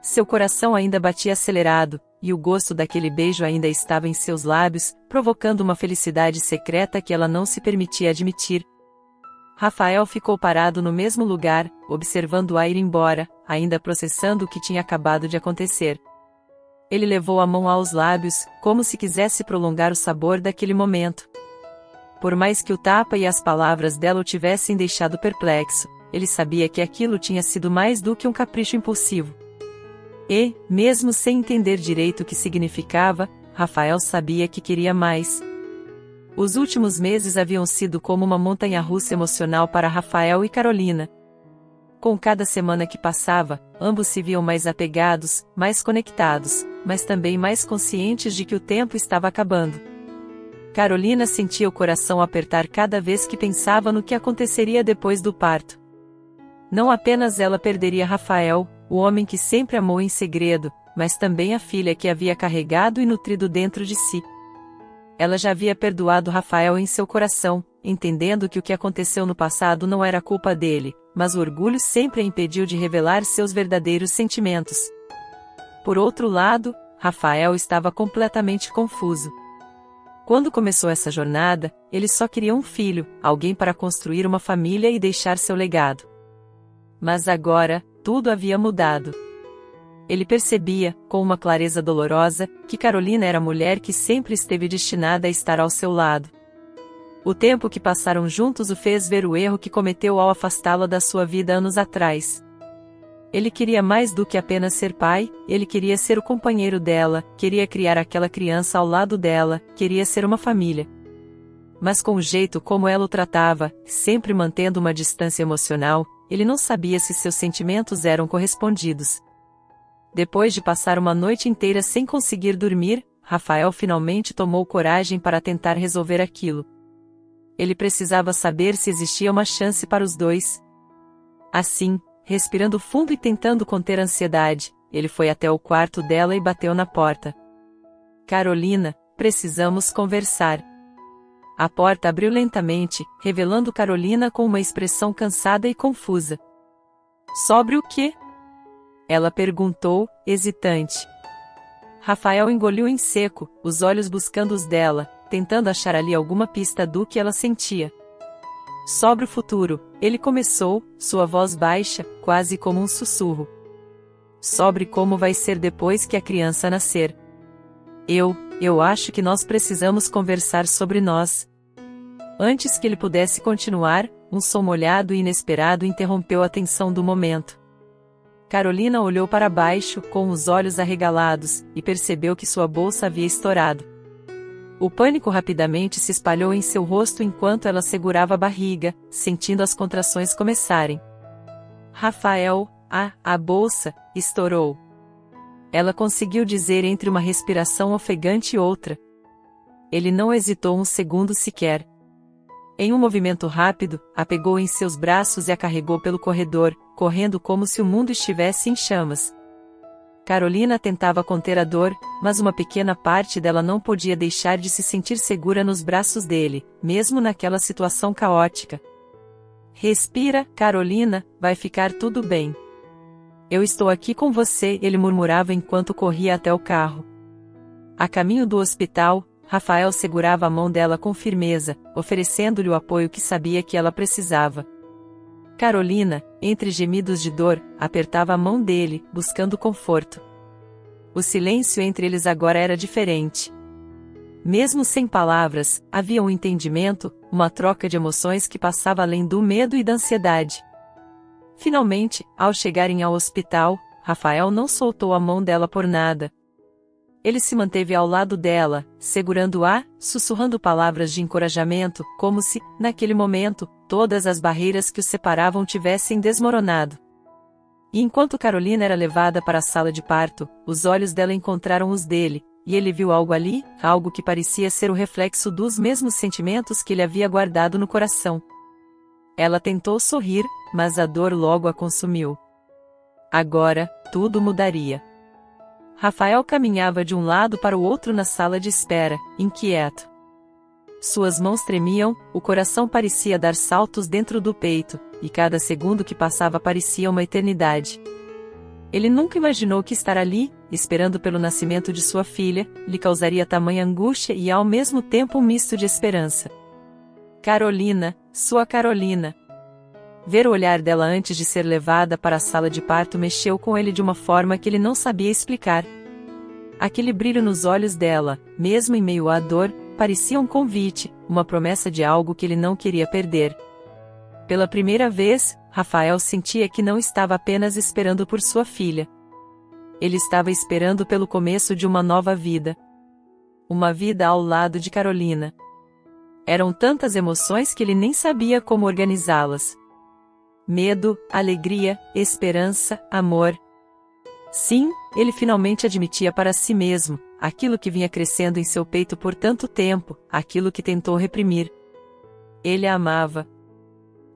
Seu coração ainda batia acelerado, e o gosto daquele beijo ainda estava em seus lábios, provocando uma felicidade secreta que ela não se permitia admitir. Rafael ficou parado no mesmo lugar, observando-a ir embora, ainda processando o que tinha acabado de acontecer. Ele levou a mão aos lábios, como se quisesse prolongar o sabor daquele momento. Por mais que o tapa e as palavras dela o tivessem deixado perplexo, ele sabia que aquilo tinha sido mais do que um capricho impulsivo. E, mesmo sem entender direito o que significava, Rafael sabia que queria mais. Os últimos meses haviam sido como uma montanha-russa emocional para Rafael e Carolina. Com cada semana que passava, ambos se viam mais apegados, mais conectados, mas também mais conscientes de que o tempo estava acabando. Carolina sentia o coração apertar cada vez que pensava no que aconteceria depois do parto. Não apenas ela perderia Rafael, o homem que sempre amou em segredo, mas também a filha que havia carregado e nutrido dentro de si. Ela já havia perdoado Rafael em seu coração, entendendo que o que aconteceu no passado não era culpa dele, mas o orgulho sempre a impediu de revelar seus verdadeiros sentimentos. Por outro lado, Rafael estava completamente confuso. Quando começou essa jornada, ele só queria um filho, alguém para construir uma família e deixar seu legado. Mas agora, tudo havia mudado. Ele percebia, com uma clareza dolorosa, que Carolina era a mulher que sempre esteve destinada a estar ao seu lado. O tempo que passaram juntos o fez ver o erro que cometeu ao afastá-la da sua vida anos atrás. Ele queria mais do que apenas ser pai, ele queria ser o companheiro dela, queria criar aquela criança ao lado dela, queria ser uma família. Mas com o jeito como ela o tratava, sempre mantendo uma distância emocional, ele não sabia se seus sentimentos eram correspondidos. Depois de passar uma noite inteira sem conseguir dormir, Rafael finalmente tomou coragem para tentar resolver aquilo. Ele precisava saber se existia uma chance para os dois. Assim, respirando fundo e tentando conter a ansiedade, ele foi até o quarto dela e bateu na porta. Carolina, precisamos conversar. A porta abriu lentamente, revelando Carolina com uma expressão cansada e confusa. Sobre o quê? Ela perguntou, hesitante. Rafael engoliu em seco, os olhos buscando os dela, tentando achar ali alguma pista do que ela sentia. Sobre o futuro, ele começou, sua voz baixa, quase como um sussurro. Sobre como vai ser depois que a criança nascer. Eu acho que nós precisamos conversar sobre nós. Antes que ele pudesse continuar, um som molhado e inesperado interrompeu a tensão do momento. Carolina olhou para baixo, com os olhos arregalados, e percebeu que sua bolsa havia estourado. O pânico rapidamente se espalhou em seu rosto enquanto ela segurava a barriga, sentindo as contrações começarem. Rafael, a bolsa, estourou. Ela conseguiu dizer entre uma respiração ofegante e outra. Ele não hesitou um segundo sequer. Em um movimento rápido, a pegou em seus braços e a carregou pelo corredor, correndo como se o mundo estivesse em chamas. Carolina tentava conter a dor, mas uma pequena parte dela não podia deixar de se sentir segura nos braços dele, mesmo naquela situação caótica. Respira, Carolina, vai ficar tudo bem. Eu estou aqui com você, ele murmurava enquanto corria até o carro. A caminho do hospital, Rafael segurava a mão dela com firmeza, oferecendo-lhe o apoio que sabia que ela precisava. Carolina, entre gemidos de dor, apertava a mão dele, buscando conforto. O silêncio entre eles agora era diferente. Mesmo sem palavras, havia um entendimento, uma troca de emoções que passava além do medo e da ansiedade. Finalmente, ao chegarem ao hospital, Rafael não soltou a mão dela por nada. Ele se manteve ao lado dela, segurando-a, sussurrando palavras de encorajamento, como se, naquele momento, todas as barreiras que os separavam tivessem desmoronado. E enquanto Carolina era levada para a sala de parto, os olhos dela encontraram os dele, e ele viu algo ali, algo que parecia ser o reflexo dos mesmos sentimentos que ele havia guardado no coração. Ela tentou sorrir, mas a dor logo a consumiu. Agora, tudo mudaria. Rafael caminhava de um lado para o outro na sala de espera, inquieto. Suas mãos tremiam, o coração parecia dar saltos dentro do peito, e cada segundo que passava parecia uma eternidade. Ele nunca imaginou que estar ali, esperando pelo nascimento de sua filha, lhe causaria tamanha angústia e ao mesmo tempo um misto de esperança. Carolina, sua Carolina. Ver o olhar dela antes de ser levada para a sala de parto mexeu com ele de uma forma que ele não sabia explicar. Aquele brilho nos olhos dela, mesmo em meio à dor, parecia um convite, uma promessa de algo que ele não queria perder. Pela primeira vez, Rafael sentia que não estava apenas esperando por sua filha. Ele estava esperando pelo começo de uma nova vida. Uma vida ao lado de Carolina. Eram tantas emoções que ele nem sabia como organizá-las. Medo, alegria, esperança, amor. Sim, ele finalmente admitia para si mesmo, aquilo que vinha crescendo em seu peito por tanto tempo, aquilo que tentou reprimir. Ele a amava.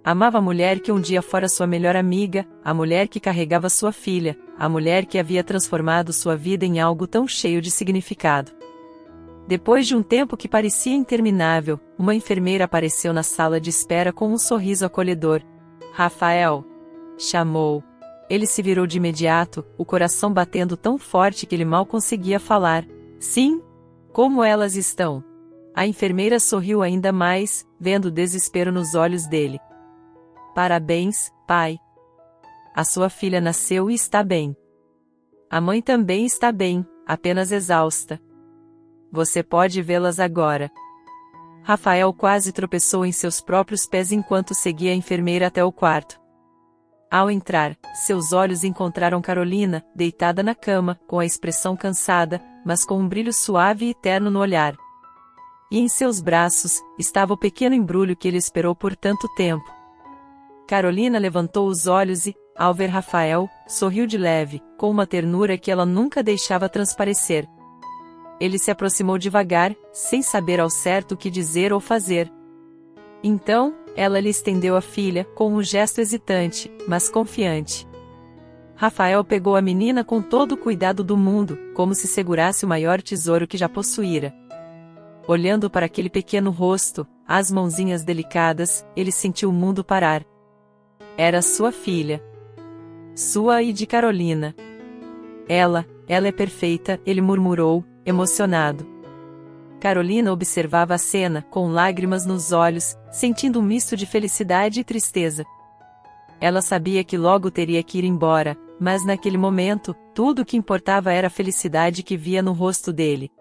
Amava a mulher que um dia fora sua melhor amiga, a mulher que carregava sua filha, a mulher que havia transformado sua vida em algo tão cheio de significado. Depois de um tempo que parecia interminável, uma enfermeira apareceu na sala de espera com um sorriso acolhedor. Rafael! Chamou. Ele se virou de imediato, o coração batendo tão forte que ele mal conseguia falar. Sim? Como elas estão? A enfermeira sorriu ainda mais, vendo o desespero nos olhos dele. Parabéns, pai. A sua filha nasceu e está bem. A mãe também está bem, apenas exausta. Você pode vê-las agora. Rafael quase tropeçou em seus próprios pés enquanto seguia a enfermeira até o quarto. Ao entrar, seus olhos encontraram Carolina, deitada na cama, com a expressão cansada, mas com um brilho suave e terno no olhar. e em seus braços estava o pequeno embrulho que ele esperou por tanto tempo. Carolina levantou os olhos e, ao ver Rafael, sorriu de leve, com uma ternura que ela nunca deixava transparecer. Ele se aproximou devagar, sem saber ao certo o que dizer ou fazer. Então, ela lhe estendeu a filha, com um gesto hesitante, mas confiante. Rafael pegou a menina com todo o cuidado do mundo, como se segurasse o maior tesouro que já possuíra. Olhando para aquele pequeno rosto, as mãozinhas delicadas, ele sentiu o mundo parar. Era sua filha. Sua e de Carolina. Ela é perfeita, ele murmurou, emocionado. Carolina observava a cena, com lágrimas nos olhos, sentindo um misto de felicidade e tristeza. Ela sabia que logo teria que ir embora, mas naquele momento, tudo o que importava era a felicidade que via no rosto dele.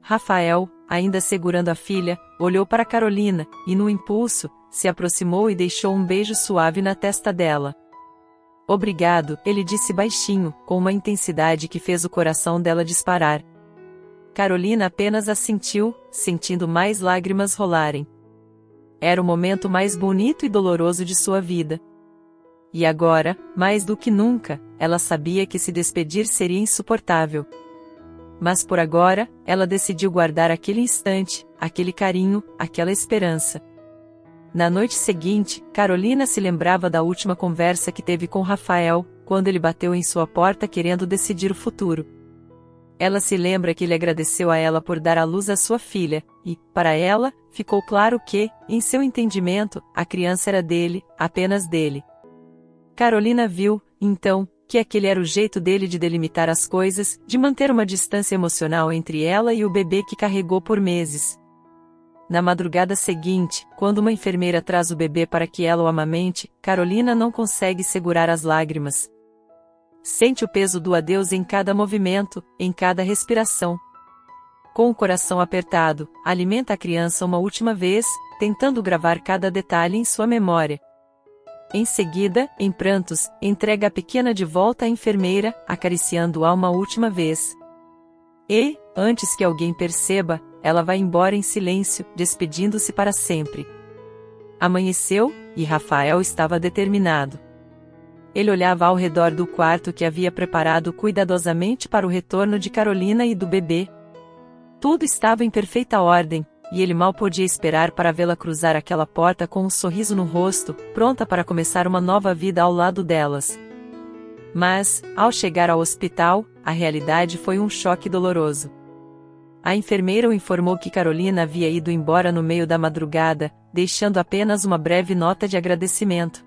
Rafael, ainda segurando a filha, olhou para Carolina, e no impulso, se aproximou e deixou um beijo suave na testa dela. Obrigado, ele disse baixinho, com uma intensidade que fez o coração dela disparar. Carolina apenas assentiu, sentindo mais lágrimas rolarem. Era o momento mais bonito e doloroso de sua vida. E agora, mais do que nunca, ela sabia que se despedir seria insuportável. Mas por agora, ela decidiu guardar aquele instante, aquele carinho, aquela esperança. Na noite seguinte, Carolina se lembrava da última conversa que teve com Rafael, quando ele bateu em sua porta querendo decidir o futuro. Ela se lembra que ele agradeceu a ela por dar à luz a sua filha, e, para ela, ficou claro que, em seu entendimento, a criança era dele, apenas dele. Carolina viu, então, que aquele era o jeito dele de delimitar as coisas, de manter uma distância emocional entre ela e o bebê que carregou por meses. Na madrugada seguinte, quando uma enfermeira traz o bebê para que ela o amamente, Carolina não consegue segurar as lágrimas. Sente o peso do adeus em cada movimento, em cada respiração. Com o coração apertado, alimenta a criança uma última vez, tentando gravar cada detalhe em sua memória. Em seguida, em prantos, entrega a pequena de volta à enfermeira, acariciando-a uma última vez. E, antes que alguém perceba, ela vai embora em silêncio, despedindo-se para sempre. Amanheceu, e Rafael estava determinado. Ele olhava ao redor do quarto que havia preparado cuidadosamente para o retorno de Carolina e do bebê. Tudo estava em perfeita ordem, e ele mal podia esperar para vê-la cruzar aquela porta com um sorriso no rosto, pronta para começar uma nova vida ao lado delas. Mas, ao chegar ao hospital, a realidade foi um choque doloroso. A enfermeira o informou que Carolina havia ido embora no meio da madrugada, deixando apenas uma breve nota de agradecimento.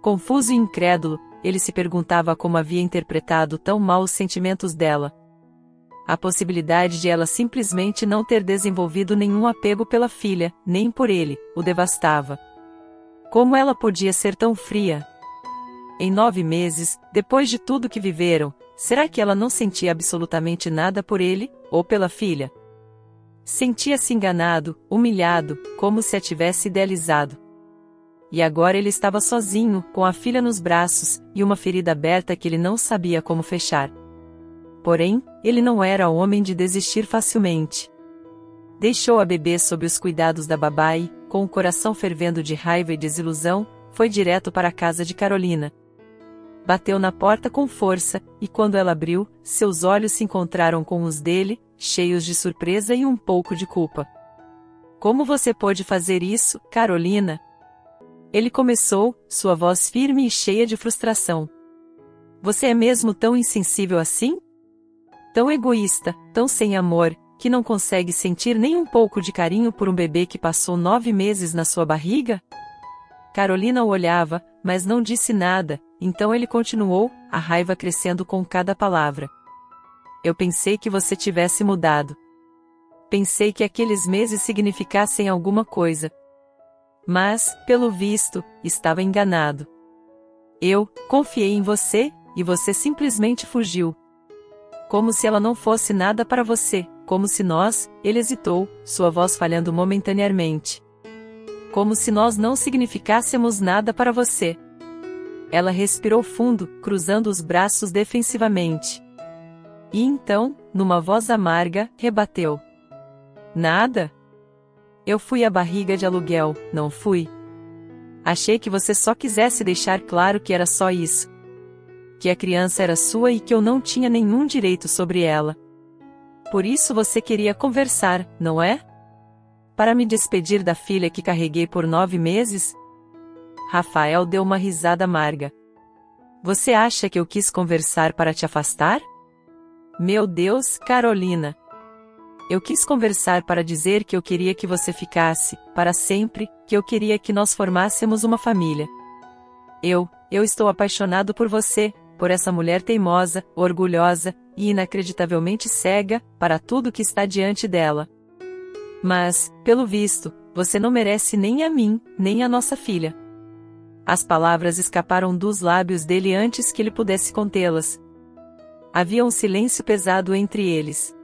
Confuso e incrédulo, ele se perguntava como havia interpretado tão mal os sentimentos dela. A possibilidade de ela simplesmente não ter desenvolvido nenhum apego pela filha, nem por ele, o devastava. Como ela podia ser tão fria? Em 9 meses, depois de tudo que viveram, será que ela não sentia absolutamente nada por ele, ou pela filha? Sentia-se enganado, humilhado, como se a tivesse idealizado. E agora ele estava sozinho, com a filha nos braços, e uma ferida aberta que ele não sabia como fechar. Porém, ele não era homem de desistir facilmente. Deixou a bebê sob os cuidados da babá e, com o coração fervendo de raiva e desilusão, foi direto para a casa de Carolina. Bateu na porta com força, e quando ela abriu, seus olhos se encontraram com os dele, cheios de surpresa e um pouco de culpa. Como você pôde fazer isso, Carolina? Ele começou, sua voz firme e cheia de frustração. Você é mesmo tão insensível assim? Tão egoísta, tão sem amor, que não consegue sentir nem um pouco de carinho por um bebê que passou 9 meses na sua barriga? Carolina o olhava, mas não disse nada, então ele continuou, a raiva crescendo com cada palavra. Eu pensei que você tivesse mudado. Pensei que aqueles meses significassem alguma coisa. Mas, pelo visto, estava enganado. Eu confiei em você, e você simplesmente fugiu. Como se ela não fosse nada para você, como se nós, ele hesitou, sua voz falhando momentaneamente. Como se nós não significássemos nada para você. Ela respirou fundo, cruzando os braços defensivamente. E então, numa voz amarga, rebateu. Nada? Eu fui a barriga de aluguel, não fui? Achei que você só quisesse deixar claro que era só isso. Que a criança era sua e que eu não tinha nenhum direito sobre ela. Por isso você queria conversar, não é? Para me despedir da filha que carreguei por 9 meses? Rafael deu uma risada amarga. Você acha que eu quis conversar para te afastar? Meu Deus, Carolina! Eu quis conversar para dizer que eu queria que você ficasse, para sempre, que eu queria que nós formássemos uma família. Eu estou apaixonado por você, por essa mulher teimosa, orgulhosa e inacreditavelmente cega para tudo que está diante dela. Mas, pelo visto, você não merece nem a mim, nem a nossa filha. As palavras escaparam dos lábios dele antes que ele pudesse contê-las. Havia um silêncio pesado entre eles.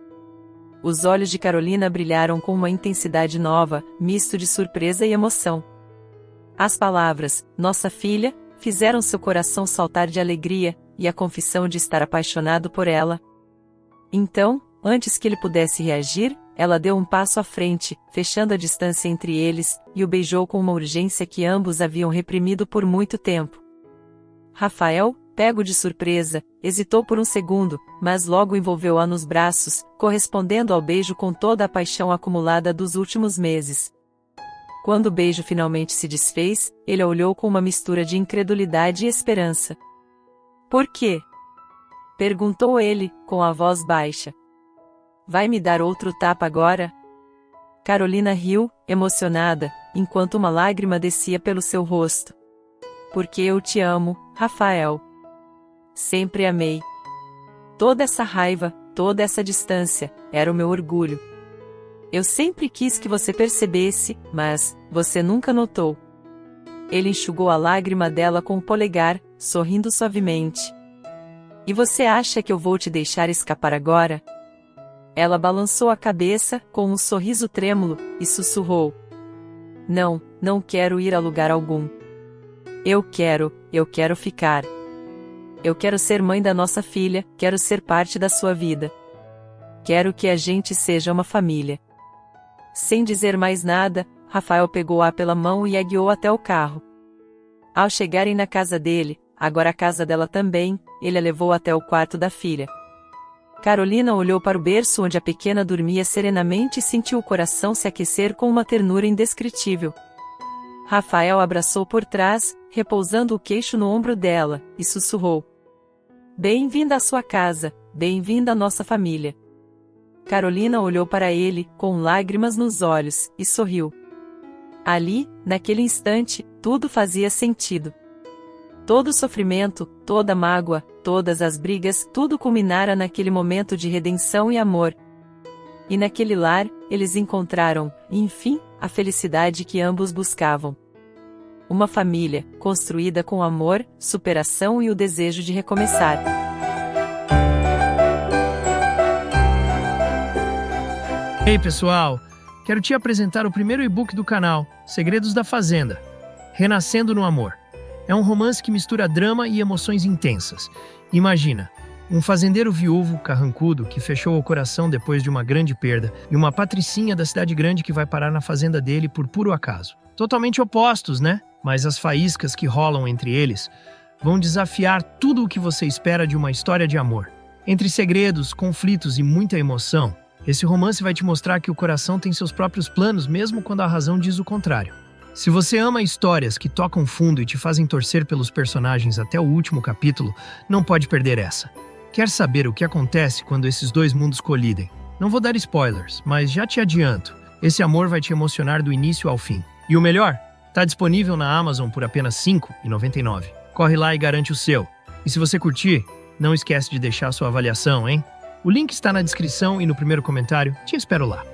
Os olhos de Carolina brilharam com uma intensidade nova, misto de surpresa e emoção. As palavras, nossa filha, fizeram seu coração saltar de alegria, e a confissão de estar apaixonado por ela. Então, antes que ele pudesse reagir, ela deu um passo à frente, fechando a distância entre eles, e o beijou com uma urgência que ambos haviam reprimido por muito tempo. Rafael, pego de surpresa, hesitou por um segundo, mas logo envolveu-a nos braços, correspondendo ao beijo com toda a paixão acumulada dos últimos meses. Quando o beijo finalmente se desfez, ele a olhou com uma mistura de incredulidade e esperança. Por quê? Perguntou ele, com a voz baixa. Vai me dar outro tapa agora? Carolina riu, emocionada, enquanto uma lágrima descia pelo seu rosto. Porque eu te amo, Rafael. Sempre amei. Toda essa raiva, toda essa distância, era o meu orgulho. Eu sempre quis que você percebesse, mas você nunca notou. Ele enxugou a lágrima dela com o polegar, sorrindo suavemente. E você acha que eu vou te deixar escapar agora? Ela balançou a cabeça, com um sorriso trêmulo, e sussurrou. Não, não quero ir a lugar algum. Eu quero ficar. Eu quero ser mãe da nossa filha, quero ser parte da sua vida. Quero que a gente seja uma família. Sem dizer mais nada, Rafael pegou-a pela mão e a guiou até o carro. Ao chegarem na casa dele, agora a casa dela também, ele a levou até o quarto da filha. Carolina olhou para o berço onde a pequena dormia serenamente e sentiu o coração se aquecer com uma ternura indescritível. Rafael abraçou por trás, repousando o queixo no ombro dela, e sussurrou. Bem-vinda à sua casa, bem-vinda à nossa família. Carolina olhou para ele, com lágrimas nos olhos, e sorriu. Ali, naquele instante, tudo fazia sentido. Todo o sofrimento, toda a mágoa, todas as brigas, tudo culminara naquele momento de redenção e amor. E naquele lar, eles encontraram, enfim, a felicidade que ambos buscavam. Uma família, construída com amor, superação e o desejo de recomeçar. Ei pessoal, quero te apresentar o primeiro e-book do canal, Segredos da Fazenda, Renascendo no Amor. É um romance que mistura drama e emoções intensas. Imagina, um fazendeiro viúvo, carrancudo, que fechou o coração depois de uma grande perda, e uma patricinha da cidade grande que vai parar na fazenda dele por puro acaso. Totalmente opostos, né? Mas as faíscas que rolam entre eles vão desafiar tudo o que você espera de uma história de amor. Entre segredos, conflitos e muita emoção, esse romance vai te mostrar que o coração tem seus próprios planos mesmo quando a razão diz o contrário. Se você ama histórias que tocam fundo e te fazem torcer pelos personagens até o último capítulo, não pode perder essa. Quer saber o que acontece quando esses dois mundos colidem? Não vou dar spoilers, mas já te adianto, esse amor vai te emocionar do início ao fim. E o melhor? Tá disponível na Amazon por apenas R$ 5,99. Corre lá e garante o seu. E se você curtir, não esquece de deixar sua avaliação, hein? O link está na descrição e no primeiro comentário. Te espero lá.